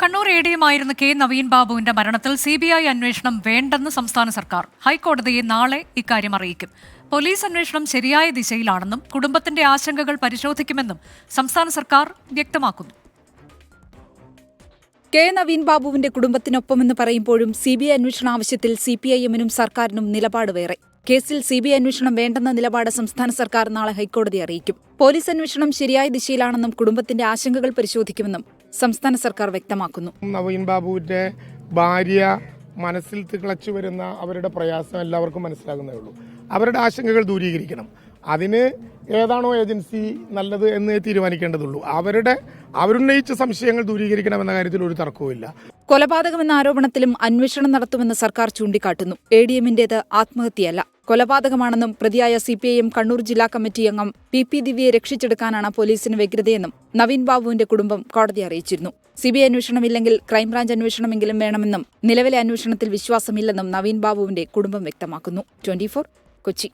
Kannur എഡിഎമായിരുന്ന K Naveen ബാബുവിന്റെ മരണത്തിൽ CBI അന്വേഷണം വേണ്ടെന്ന് സംസ്ഥാന സർക്കാർ ഹൈക്കോടതിയെ നാളെ ഇക്കാര്യം അറിയിക്കും. പോലീസ് അന്വേഷണം ശരിയായ ദിശയിലാണെന്നും കുടുംബത്തിന്റെ ആശങ്കകൾ പരിശോധിക്കുമെന്നും സംസ്ഥാന സർക്കാർ വ്യക്തമാക്കുന്നു. കെ നവീൻ ബാബുവിന്റെ കുടുംബത്തിനൊപ്പമെന്ന് പറയുമ്പോഴും സിബിഐ അന്വേഷണ ആവശ്യത്തിൽ സിപിഐഎമ്മിനും സർക്കാരിനും നിലപാട് വേറെ. കേസിൽ സിബിഐ അന്വേഷണം വേണ്ടെന്ന നിലപാട് സംസ്ഥാന സർക്കാർ നാളെ ഹൈക്കോടതിയെ അറിയിക്കും. പോലീസ് അന്വേഷണം ശരിയായ ദിശയിലാണെന്നും കുടുംബത്തിന്റെ ആശങ്കകൾ പരിശോധിക്കുമെന്നും സംസ്ഥാന സർക്കാർ വ്യക്തമാക്കുന്നു. നവീൻ ബാബുവിന്റെ ഭാര്യ മനസ്സിൽ തിളച്ചു വരുന്ന അവരുടെ പ്രയാസം എല്ലാവർക്കും മനസ്സിലാകുന്നേ ഉള്ളൂ. അവരുടെ ആശങ്കകൾ ദൂരീകരിക്കണം. അതിന് ഏതാണോ ഏജൻസി നല്ലത് എന്ന് തീരുമാനിക്കേണ്ടതുള്ളൂ. അവരുന്നയിച്ച സംശയങ്ങൾ ദൂരീകരിക്കണമെന്ന കാര്യത്തിൽ ഒരു തർക്കവുമില്ല. കൊലപാതകമെന്ന ആരോപണത്തിലും അന്വേഷണം നടത്തുമെന്ന് സർക്കാർ ചൂണ്ടിക്കാട്ടുന്നു. എഡിഎമ്മിന്റേത് ആത്മഹത്യയല്ല, കൊലപാതകമാണെന്നും പ്രതിയായ സിപിഐഎം കണ്ണൂർ ജില്ലാ കമ്മിറ്റി അംഗം പി ദിവ്യയെ രക്ഷിച്ചെടുക്കാനാണ് പോലീസിന് വ്യഗ്രതയെന്നും നവീൻ ബാബുവിന്റെ കുടുംബം കോടതിയെ അറിയിച്ചിരുന്നു. സിബിഐ അന്വേഷണമില്ലെങ്കിൽ ക്രൈംബ്രാഞ്ച് അന്വേഷണമെങ്കിലും വേണമെന്നും നിലവിലെ അന്വേഷണത്തിൽ വിശ്വാസമില്ലെന്നും നവീൻ ബാബുവിന്റെ കുടുംബം വ്യക്തമാക്കുന്നു. 24 കൊച്ചി.